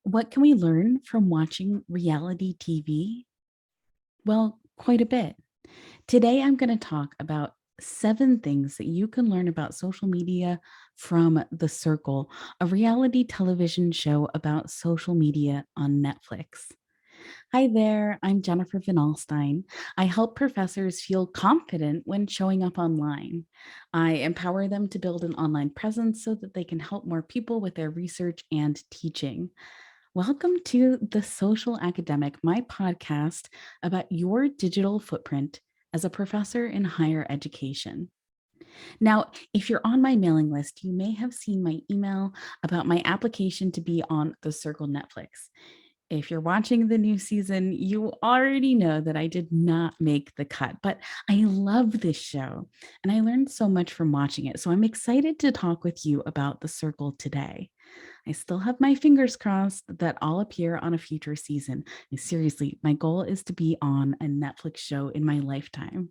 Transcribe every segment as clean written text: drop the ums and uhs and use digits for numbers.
What can we learn from watching reality TV? Well, quite a bit. Today, I'm going to talk about 7 things that you can learn about social media from The Circle, a reality television show about social media on Netflix. Hi there, I'm Jennifer Van Alstyne. I help professors feel confident when showing up online. I empower them to build an online presence so that they can help more people with their research and teaching. Welcome to The Social Academic, my podcast about your digital footprint as a professor in higher education. Now, if you're on my mailing list, you may have seen my email about my application to be on the Circle Netflix. If you're watching the new season, you already know that I did not make the cut, but I love this show and I learned so much from watching it. So I'm excited to talk with you about The Circle today. I still have my fingers crossed that I'll appear on a future season. And seriously, my goal is to be on a Netflix show in my lifetime.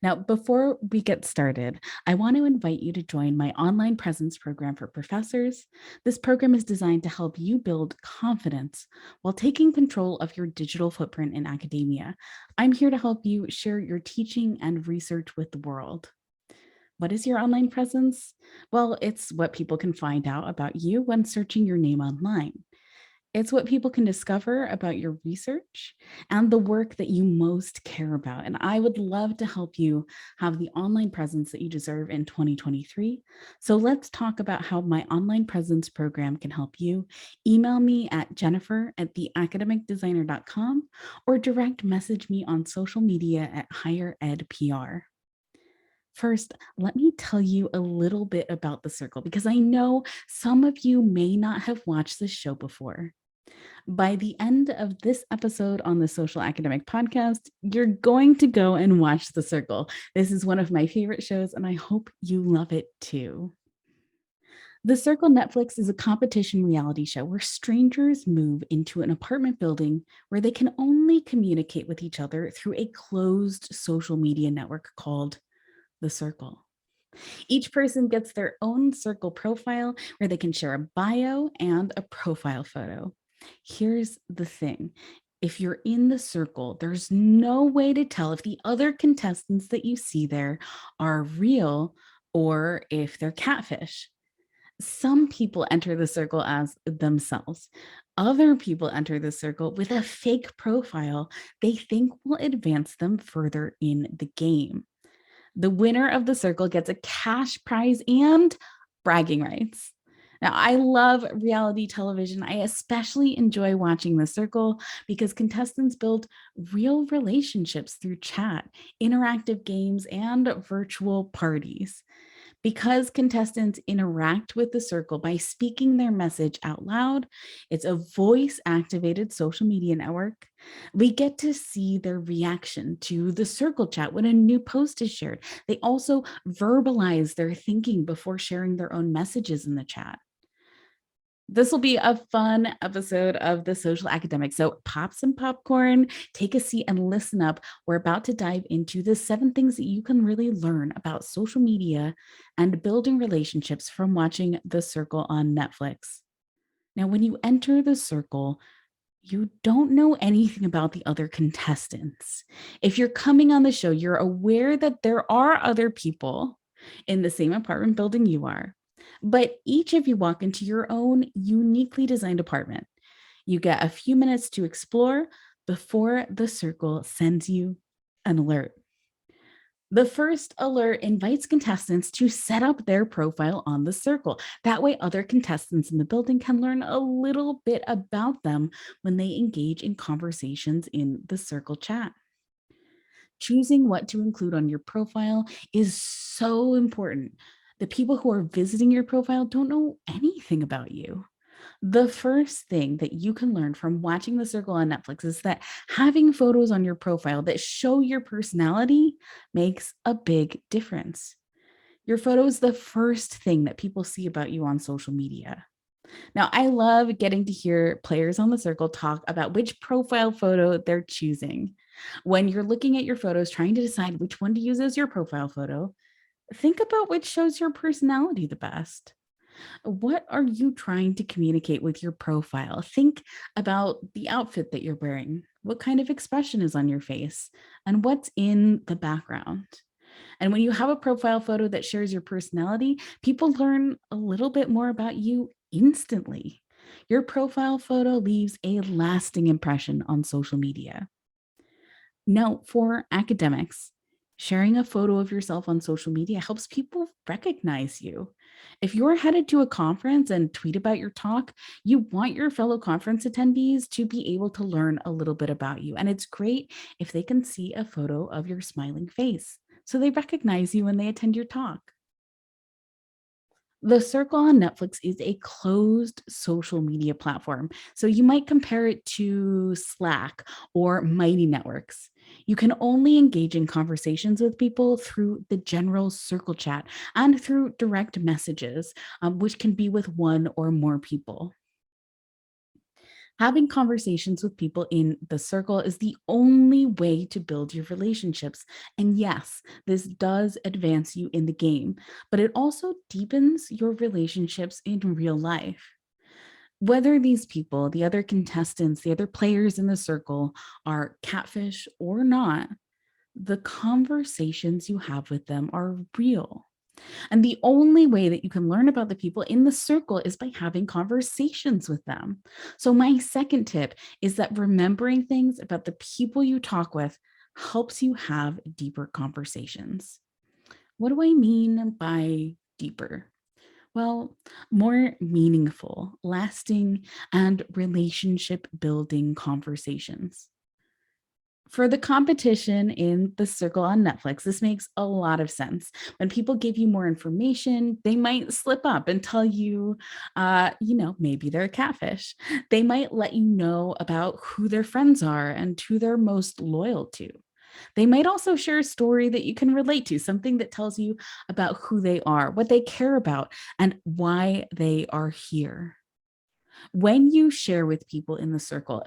Now, before we get started, I want to invite you to join my online presence program for professors. This program is designed to help you build confidence while taking control of your digital footprint in academia. I'm here to help you share your teaching and research with the world. What is your online presence? Well, it's what people can find out about you when searching your name online. It's what people can discover about your research and the work that you most care about. And I would love to help you have the online presence that you deserve in 2023. So let's talk about how my online presence program can help you. Email me at jennifer@theacademicdesigner.com or direct message me on social media at Higher Ed PR. First, let me tell you a little bit about The Circle because I know some of you may not have watched this show before. By the end of this episode on the Social Academic Podcast, you're going to go and watch The Circle. This is one of my favorite shows, and I hope you love it too. The Circle Netflix is a competition reality show where strangers move into an apartment building where they can only communicate with each other through a closed social media network called The Circle. Each person gets their own Circle profile where they can share a bio and a profile photo. Here's the thing. If you're in the circle, there's no way to tell if the other contestants that you see there are real or if they're catfish. Some people enter the circle as themselves. Other people enter the circle with a fake profile they think will advance them further in the game. The winner of the circle gets a cash prize and bragging rights. Now, I love reality television. I especially enjoy watching The Circle because contestants build real relationships through chat, interactive games, and virtual parties. Because contestants interact with the circle by speaking their message out loud, it's a voice activated social media network. We get to see their reaction to the circle chat when a new post is shared. They also verbalize their thinking before sharing their own messages in the chat. This will be a fun episode of The Social Academic. So pop some popcorn, take a seat, and listen up. We're about to dive into the 7 things that you can really learn about social media and building relationships from watching The Circle on Netflix. Now, when you enter The Circle, you don't know anything about the other contestants. If you're coming on the show, you're aware that there are other people in the same apartment building you are, but each of you walk into your own uniquely designed apartment. You get a few minutes to explore before the circle sends you an alert. The first alert invites contestants to set up their profile on the circle. That way, other contestants in the building can learn a little bit about them when they engage in conversations in the circle chat. Choosing what to include on your profile is so important. The people who are visiting your profile don't know anything about you. The first thing that you can learn from watching The Circle on Netflix is that having photos on your profile that show your personality makes a big difference. Your photo is the first thing that people see about you on social media. Now, I love getting to hear players on The Circle talk about which profile photo they're choosing. When you're looking at your photos, trying to decide which one to use as your profile photo, think about which shows your personality the best. What are you trying to communicate with your profile? Think about the outfit that you're wearing. What kind of expression is on your face? And what's in the background? And when you have a profile photo that shares your personality, people learn a little bit more about you instantly. Your profile photo leaves a lasting impression on social media. Now, for academics, sharing a photo of yourself on social media helps people recognize you. If you're headed to a conference and tweet about your talk, you want your fellow conference attendees to be able to learn a little bit about you. And it's great if they can see a photo of your smiling face so they recognize you when they attend your talk. The Circle on Netflix is a closed social media platform. So you might compare it to Slack or Mighty Networks. You can only engage in conversations with people through the general circle chat and through direct messages, which can be with one or more people. Having conversations with people in the circle is the only way to build your relationships. And yes, this does advance you in the game, but it also deepens your relationships in real life. Whether these people, the other contestants, the other players in the circle are catfish or not, the conversations you have with them are real. And the only way that you can learn about the people in the circle is by having conversations with them. So, my second tip is that remembering things about the people you talk with helps you have deeper conversations. What do I mean by deeper? Well, more meaningful, lasting, and relationship building conversations. For the competition in The Circle on Netflix, this makes a lot of sense. When people give you more information, they might slip up and tell you, maybe they're a catfish. They might let you know about who their friends are and who they're most loyal to. They might also share a story that you can relate to, something that tells you about who they are, what they care about, and why they are here. When you share with people in the circle,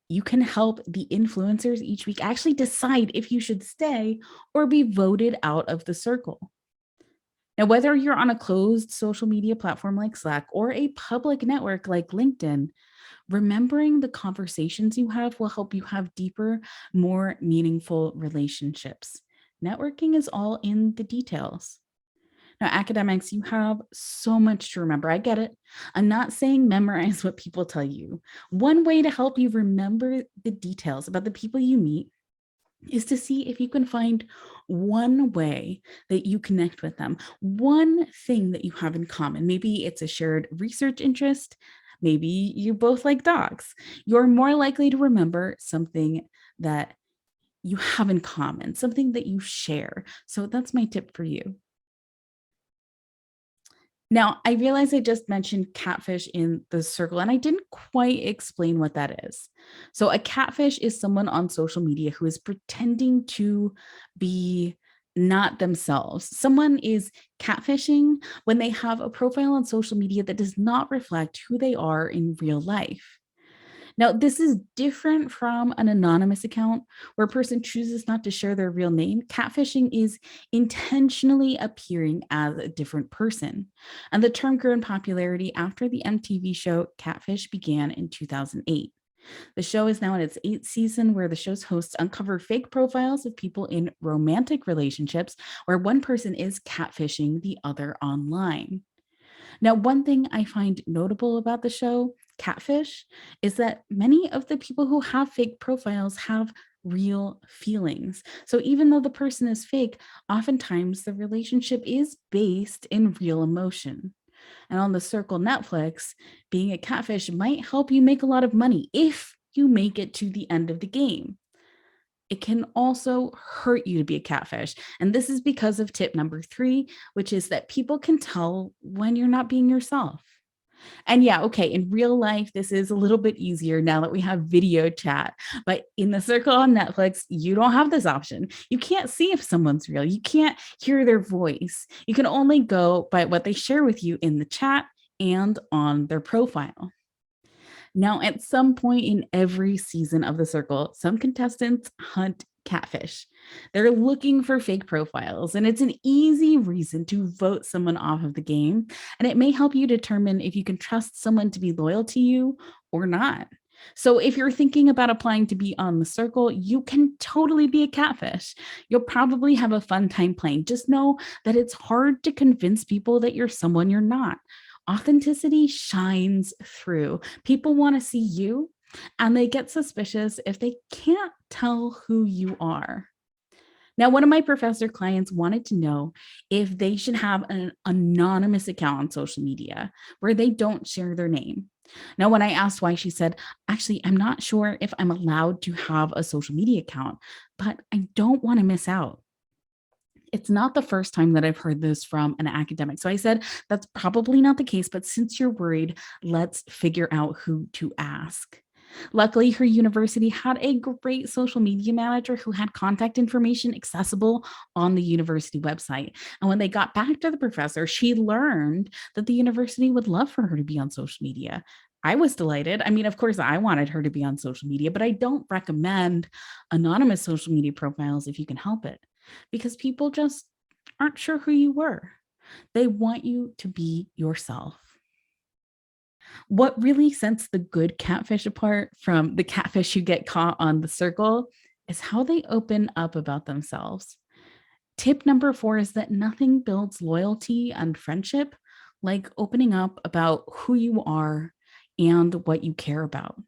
you can help the influencers each week actually decide if you should stay or be voted out of the circle. Now, whether you're on a closed social media platform like Slack or a public network like LinkedIn, remembering the conversations you have will help you have deeper, more meaningful relationships. Networking is all in the details. Now, academics, you have so much to remember. I get it. I'm not saying memorize what people tell you. One way to help you remember the details about the people you meet is to see if you can find one way that you connect with them, one thing that you have in common. Maybe it's a shared research interest. Maybe you both like dogs. You're more likely to remember something that you have in common, something that you share. So that's my tip for you. Now, I realize I just mentioned catfish in the circle, and I didn't quite explain what that is. So, a catfish is someone on social media who is pretending to be not themselves. Someone is catfishing when they have a profile on social media that does not reflect who they are in real life. Now, this is different from an anonymous account where a person chooses not to share their real name. Catfishing is intentionally appearing as a different person. And the term grew in popularity after the MTV show Catfish began in 2008. The show is now in its eighth season, where the show's hosts uncover fake profiles of people in romantic relationships where one person is catfishing the other online. Now, one thing I find notable about the show, Catfish, is that many of the people who have fake profiles have real feelings. So even though the person is fake, oftentimes the relationship is based in real emotion. And on the Circle Netflix, being a catfish might help you make a lot of money if you make it to the end of the game. It can also hurt you to be a catfish. And this is because of tip number three, which is that people can tell when you're not being yourself. And yeah, okay, in real life, this is a little bit easier now that we have video chat. But in the circle on Netflix, you don't have this option. You can't see if someone's real, you can't hear their voice. You can only go by what they share with you in the chat and on their profile. Now, at some point in every season of The Circle, some contestants hunt Catfish. They're looking for fake profiles, and it's an easy reason to vote someone off of the game. And it may help you determine if you can trust someone to be loyal to you or not. So, if you're thinking about applying to be on the circle, you can totally be a catfish. You'll probably have a fun time playing. Just know that it's hard to convince people that you're someone you're not. Authenticity shines through. People want to see you, and they get suspicious if they can't tell who you are. Now, one of my professor clients wanted to know if they should have an anonymous account on social media where they don't share their name. Now, when I asked why, she said, actually, I'm not sure if I'm allowed to have a social media account, but I don't want to miss out. It's not the first time that I've heard this from an academic. So I said, that's probably not the case, but since you're worried, let's figure out who to ask. Luckily, her university had a great social media manager who had contact information accessible on the university website. And when they got back to the professor, she learned that the university would love for her to be on social media. I was delighted. I mean, of course, I wanted her to be on social media, but I don't recommend anonymous social media profiles if you can help it, because people just aren't sure who you were. They want you to be yourself. What really sets the good catfish apart from the catfish who get caught on the circle is how they open up about themselves. Tip number 4 is that nothing builds loyalty and friendship like opening up about who you are and what you care about.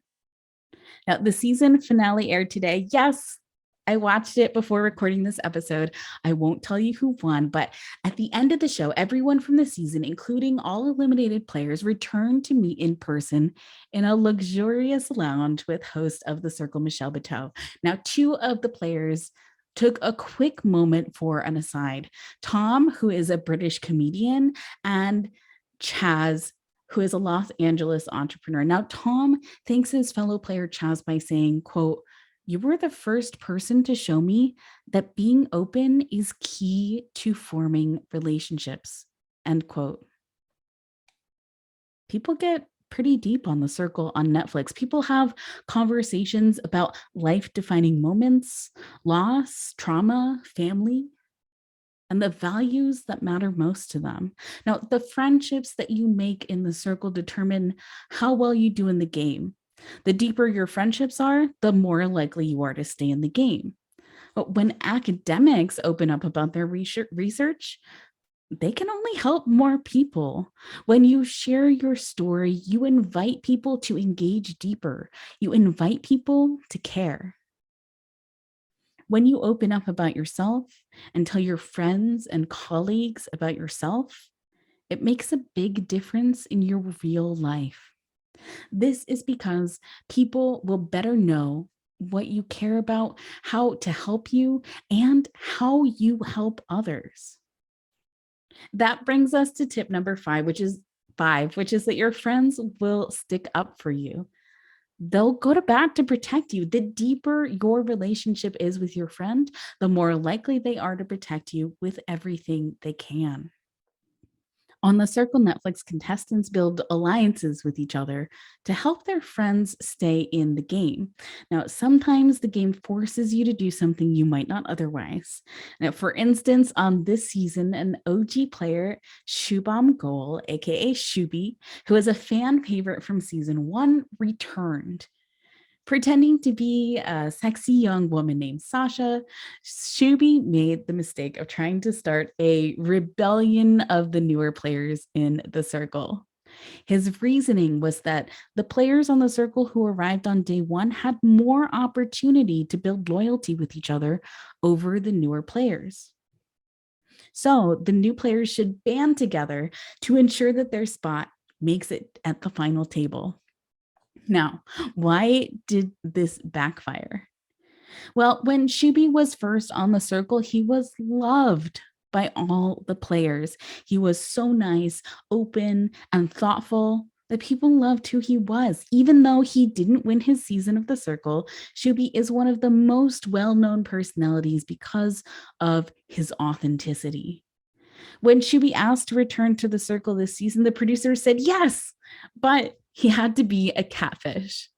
Now, the season finale aired today. Yes, I watched it before recording this episode. I won't tell you who won, but at the end of the show, everyone from the season, including all eliminated players, returned to meet in person in a luxurious lounge with host of The Circle, Michelle Buteau. Now, 2 of the players took a quick moment for an aside. Tom, who is a British comedian, and Chaz, who is a Los Angeles entrepreneur. Now, Tom thanks his fellow player Chaz by saying, quote, "You were the first person to show me that being open is key to forming relationships," end quote. People get pretty deep on The Circle on Netflix. People have conversations about life-defining moments, loss, trauma, family, and the values that matter most to them. Now, the friendships that you make in The Circle determine how well you do in the game. The deeper your friendships are, the more likely you are to stay in the game. But when academics open up about their research, they can only help more people. When you share your story, you invite people to engage deeper. You invite people to care. When you open up about yourself and tell your friends and colleagues about yourself, it makes a big difference in your real life. This is because people will better know what you care about, how to help you, and how you help others. That brings us to tip number 5, which is that your friends will stick up for you. They'll go to bat to protect you. The deeper your relationship is with your friend, the more likely they are to protect you with everything they can. On The Circle, Netflix contestants build alliances with each other to help their friends stay in the game. Now, sometimes the game forces you to do something you might not otherwise. Now, for instance, on this season, an OG player, Shubham Goel, aka Shuby, who is a fan favorite from season 1, returned. Pretending to be a sexy young woman named Sasha, Shuby made the mistake of trying to start a rebellion of the newer players in the circle. His reasoning was that the players on the circle who arrived on day 1 had more opportunity to build loyalty with each other over the newer players. So the new players should band together to ensure that their spot makes it at the final table. Now, why did this backfire? Well, when Shuby was first on the circle, he was loved by all the players. He was so nice, open, and thoughtful that people loved who he was. Even though he didn't win his season of the circle, Shuby is one of the most well-known personalities because of his authenticity. When Shuby asked to return to the circle this season, the producer said yes, but he had to be a catfish.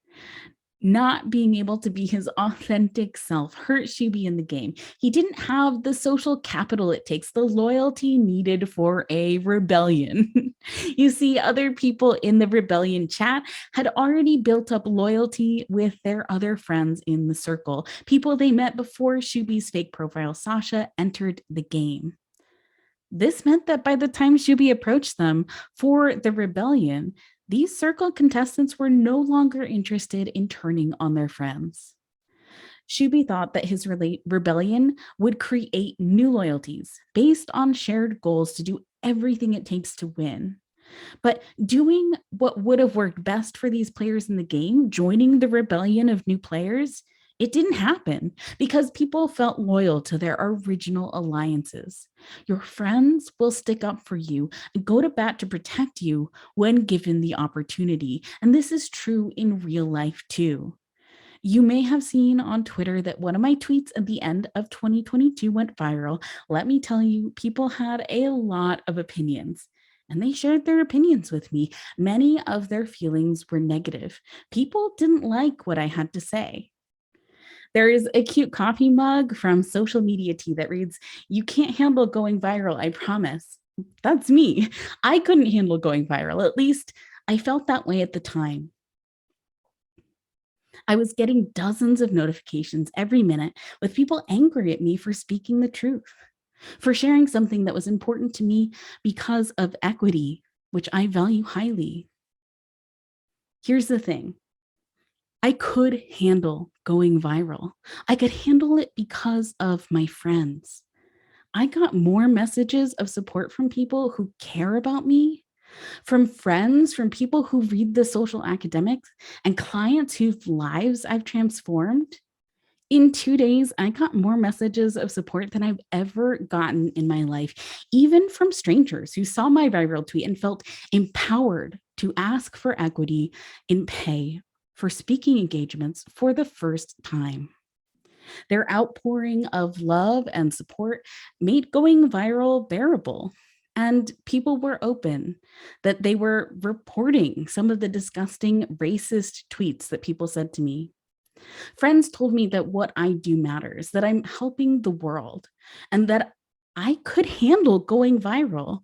Not being able to be his authentic self hurt Shuby in the game. He didn't have the social capital it takes, the loyalty needed for a rebellion. You see, other people in the rebellion chat had already built up loyalty with their other friends in the circle, people they met before Shuby's fake profile Sasha entered the game. This meant that by the time Shuby approached them for the rebellion, these circle contestants were no longer interested in turning on their friends. Shuby thought that his rebellion would create new loyalties based on shared goals to do everything it takes to win. But doing what would have worked best for these players in the game, joining the rebellion of new players, it didn't happen because people felt loyal to their original alliances. Your friends will stick up for you and go to bat to protect you when given the opportunity. And this is true in real life too. You may have seen on Twitter that one of my tweets at the end of 2022 went viral. Let me tell you, people had a lot of opinions. And they shared their opinions with me. Many of their feelings were negative. People didn't like what I had to say. There is a cute coffee mug from Social Media Tea that reads, "You can't handle going viral, I promise." That's me. I couldn't handle going viral. At least I felt that way at the time. I was getting dozens of notifications every minute with people angry at me for speaking the truth, for sharing something that was important to me because of equity, which I value highly. Here's the thing. I could handle going viral. I could handle it because of my friends. I got more messages of support from people who care about me, from friends, from people who read the social academics, and clients whose lives I've transformed. In 2 days, I got more messages of support than I've ever gotten in my life, even from strangers who saw my viral tweet and felt empowered to ask for equity in pay for speaking engagements for the first time. Their outpouring of love and support made going viral bearable. And people were open that they were reporting some of the disgusting racist tweets that people said to me. Friends told me that what I do matters, that I'm helping the world, and that I could handle going viral.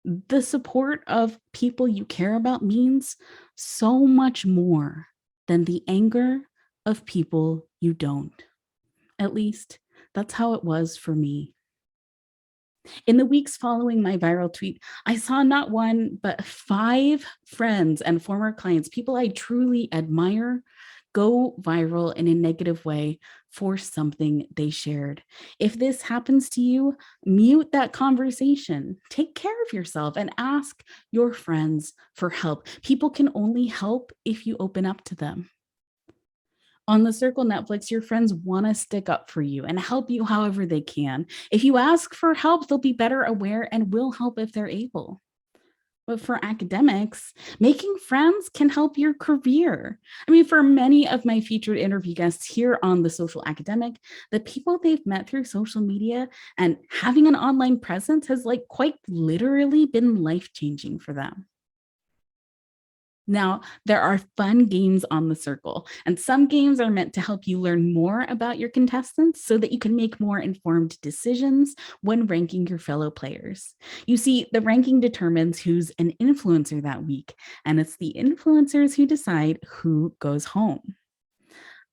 The support of people you care about means so much more than the anger of people you don't. At least that's how it was for me. In the weeks following my viral tweet, I saw not one, but 5 friends and former clients, people I truly admire, go viral in a negative way for something they shared. If this happens to you, mute that conversation. Take care of yourself and ask your friends for help. People can only help if you open up to them. On the Circle Netflix, your friends want to stick up for you and help you however they can. If you ask for help, they'll be better aware and will help if they're able. But for academics, making friends can help your career. I mean, for many of my featured interview guests here on The Social Academic, the people they've met through social media and having an online presence has like quite literally been life-changing for them. Now, there are fun games on the Circle, and some games are meant to help you learn more about your contestants so that you can make more informed decisions when ranking your fellow players. You see, the ranking determines who's an influencer that week, and it's the influencers who decide who goes home.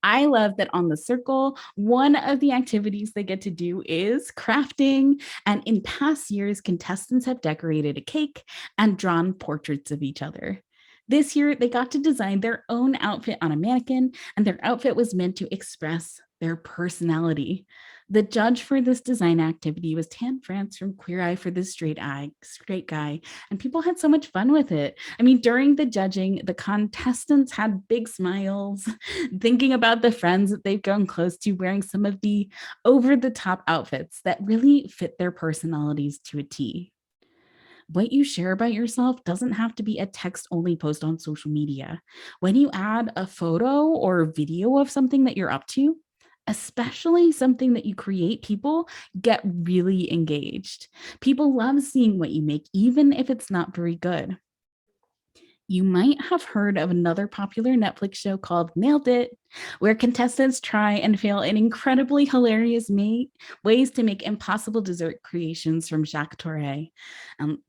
I love that on the Circle, one of the activities they get to do is crafting. And in past years, contestants have decorated a cake and drawn portraits of each other. This year, they got to design their own outfit on a mannequin, and their outfit was meant to express their personality. The judge for this design activity was Tan France from Queer Eye for the Straight Guy, and people had so much fun with it. I mean, during the judging, the contestants had big smiles, thinking about the friends that they've grown close to, wearing some of the over-the-top outfits that really fit their personalities to a T. What you share about yourself doesn't have to be a text-only post on social media. When you add a photo or video of something that you're up to, especially something that you create, people get really engaged. People love seeing what you make, even if it's not very good. You might have heard of another popular Netflix show called Nailed It, where contestants try and fail in incredibly hilarious ways to make impossible dessert creations from Jacques Torre.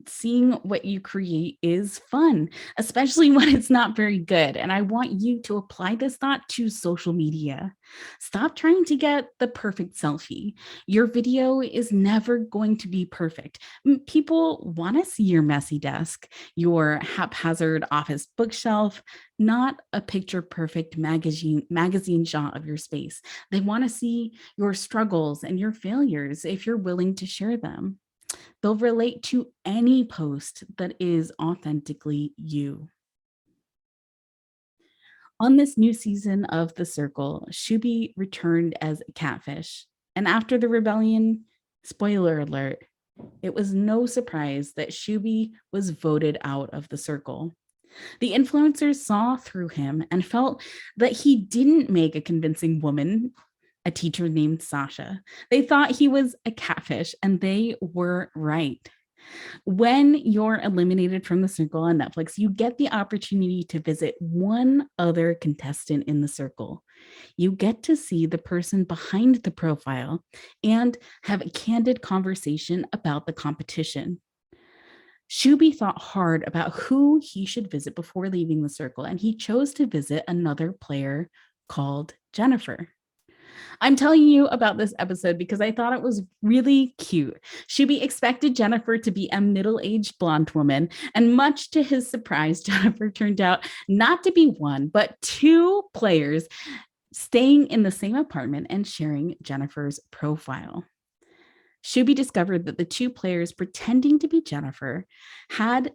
Seeing what you create is fun, especially when it's not very good. And I want you to apply this thought to social media. Stop trying to get the perfect selfie. Your video is never going to be perfect. People want to see your messy desk, your haphazard office bookshelf, not a picture perfect magazine shot of your space. They want to see your struggles and your failures if you're willing to share them. They'll relate to any post that is authentically you. On this new season of The Circle, Shuby returned as a catfish. And after the rebellion, spoiler alert, it was no surprise that Shuby was voted out of the circle. The influencers saw through him and felt that he didn't make a convincing woman, a teacher named Sasha. They thought he was a catfish, and they were right. When you're eliminated from the circle on Netflix, you get the opportunity to visit one other contestant in the circle. You get to see the person behind the profile and have a candid conversation about the competition. Shuby thought hard about who he should visit before leaving the circle, and he chose to visit another player called Jennifer. I'm telling you about this episode because I thought it was really cute. Shuby expected Jennifer to be a middle-aged blonde woman, and much to his surprise, Jennifer turned out not to be one, but two players staying in the same apartment and sharing Jennifer's profile. Shuby discovered that the two players pretending to be Jennifer had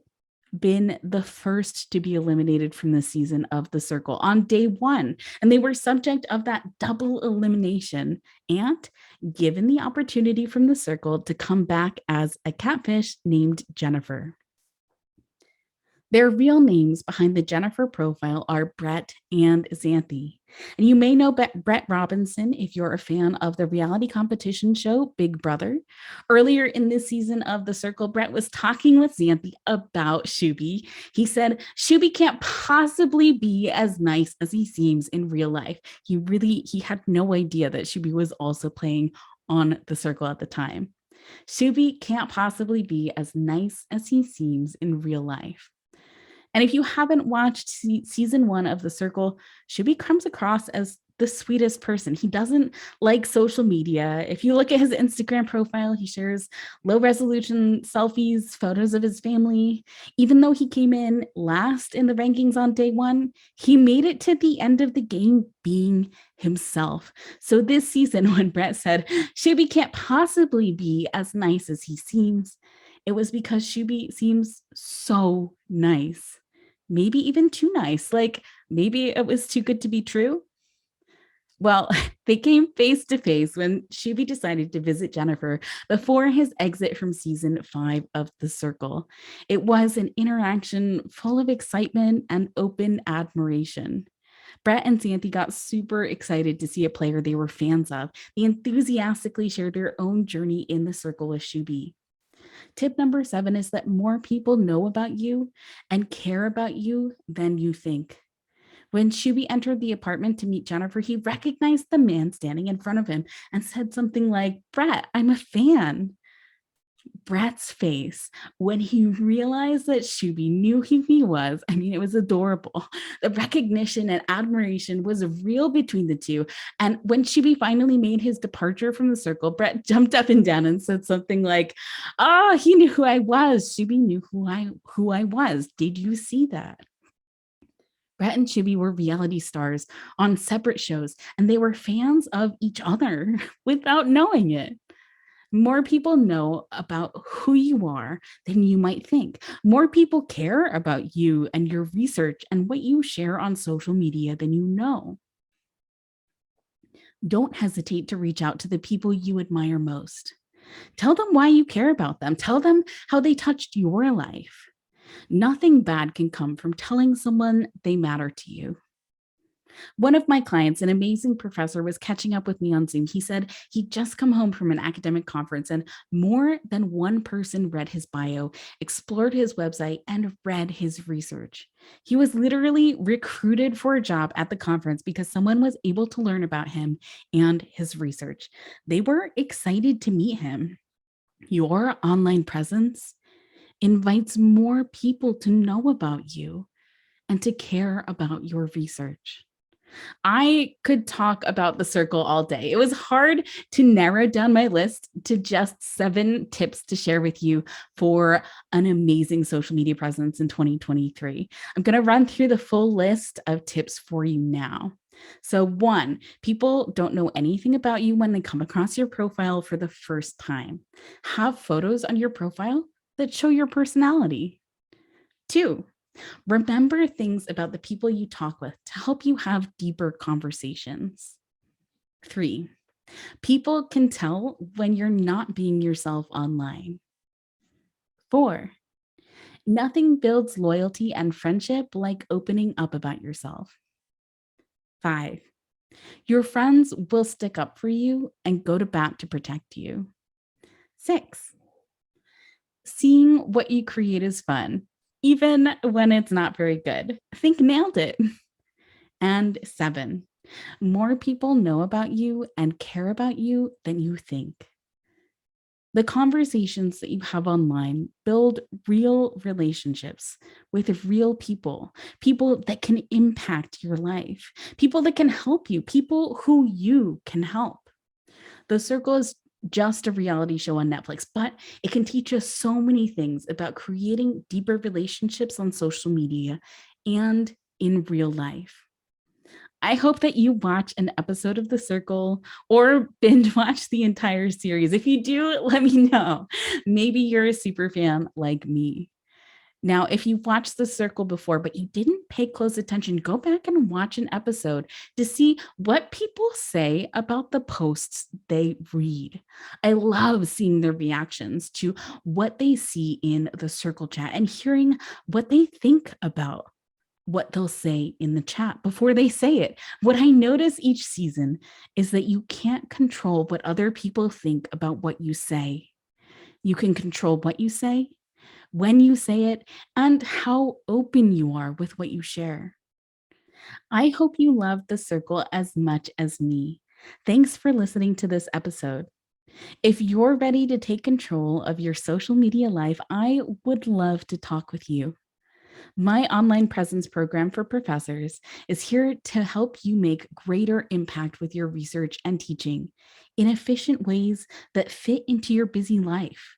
been the first to be eliminated from the season of The Circle on day one, and they were subject of that double elimination and given the opportunity from The Circle to come back as a catfish named Jennifer. Their real names behind the Jennifer profile are Brett and Xanthi. And you may know Brett Robinson if you're a fan of the reality competition show Big Brother. Earlier in this season of The Circle, Brett was talking with Xanthi about Shuby. He said, Shuby can't possibly be as nice as he seems in real life. He had no idea that Shuby was also playing on The Circle at the time. Shuby can't possibly be as nice as he seems in real life. And if you haven't watched season 1 of The Circle, Shuby comes across as the sweetest person. He doesn't like social media. If you look at his Instagram profile, he shares low resolution selfies, photos of his family. Even though he came in last in the rankings on day 1, he made it to the end of the game being himself. So this season, when Brett said, Shuby can't possibly be as nice as he seems, it was because Shuby seems so nice. Maybe even too nice. Like maybe it was too good to be true. Well, they came face to face when Shuby decided to visit Jennifer before his exit from season 5 of The Circle. It was an interaction full of excitement and open admiration. Brett and Xanthi got super excited to see a player they were fans of. They enthusiastically shared their own journey in The Circle with Shuby. Tip number 7 is that more people know about you and care about you than you think. When Shuby entered the apartment to meet Jennifer, he recognized the man standing in front of him and said something like, Brett, I'm a fan. Brett's face when he realized that Shuby knew who he was, I mean, it was adorable. The recognition and admiration was real between the two. And when Shuby finally made his departure from The Circle, Brett jumped up and down and said something like, oh, he knew who I was. Shuby knew who I was. Did you see that? Brett and Shuby were reality stars on separate shows, and they were fans of each other without knowing it. More people know about who you are than you might think. More people care about you and your research and what you share on social media than you know. Don't hesitate to reach out to the people you admire most. Tell them why you care about them. Tell them how they touched your life. Nothing bad can come from telling someone they matter to you. One of my clients, an amazing professor, was catching up with me on Zoom. He said he'd just come home from an academic conference and more than one person read his bio, explored his website, and read his research. He was literally recruited for a job at the conference because someone was able to learn about him and his research. They were excited to meet him. Your online presence invites more people to know about you and to care about your research. I could talk about the circle all day. It was hard to narrow down my list to just 7 tips to share with you for an amazing social media presence in 2023. I'm going to run through the full list of tips for you now. So, 1, people don't know anything about you when they come across your profile for the first time. Have photos on your profile that show your personality. 2, remember things about the people you talk with to help you have deeper conversations. 3, people can tell when you're not being yourself online. 4, nothing builds loyalty and friendship like opening up about yourself. 5, your friends will stick up for you and go to bat to protect you. 6, seeing what you create is fun, even when it's not very good. Think nailed it. And 7, more people know about you and care about you than you think. The conversations that you have online build real relationships with real people, people that can impact your life, people that can help you, people who you can help. The Circle is just a reality show on Netflix, but it can teach us so many things about creating deeper relationships on social media and in real life. I hope that you watch an episode of The Circle or binge watch the entire series. If you do, let me know. Maybe you're a super fan like me. Now, if you watched The Circle before, but you didn't pay close attention, go back and watch an episode to see what people say about the posts they read. I love seeing their reactions to what they see in the Circle chat and hearing what they think about what they'll say in the chat before they say it. What I notice each season is that you can't control what other people think about what you say. You can control what you say, when you say it, and how open you are with what you share. I hope you love The Circle as much as me. Thanks for listening to this episode. If you're ready to take control of your social media life, I would love to talk with you. My online presence program for professors is here to help you make greater impact with your research and teaching in efficient ways that fit into your busy life.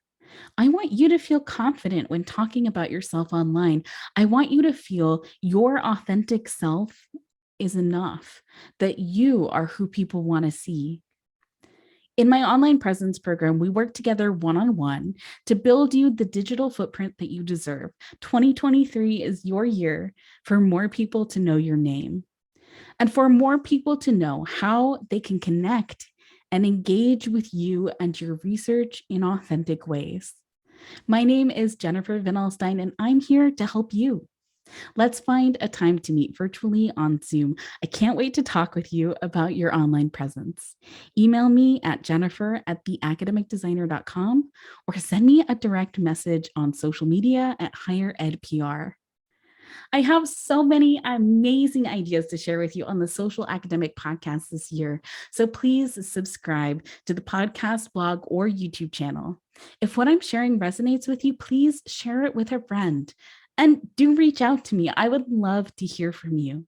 I want you to feel confident when talking about yourself online. I want you to feel your authentic self is enough, that you are who people want to see. In my online presence program, we work together one-on-one to build you the digital footprint that you deserve. 2023 is your year for more people to know your name and for more people to know how they can connect and engage with you and your research in authentic ways. My name is Jennifer Van Alstyne, and I'm here to help you. Let's find a time to meet virtually on Zoom. I can't wait to talk with you about your online presence. Email me at jennifer@theacademicdesigner.com or send me a direct message on social media at Higher Ed PR. I have so many amazing ideas to share with you on the Social Academic Podcast this year. So please subscribe to the podcast, blog, or YouTube channel. If what I'm sharing resonates with you, please share it with a friend. And do reach out to me. I would love to hear from you.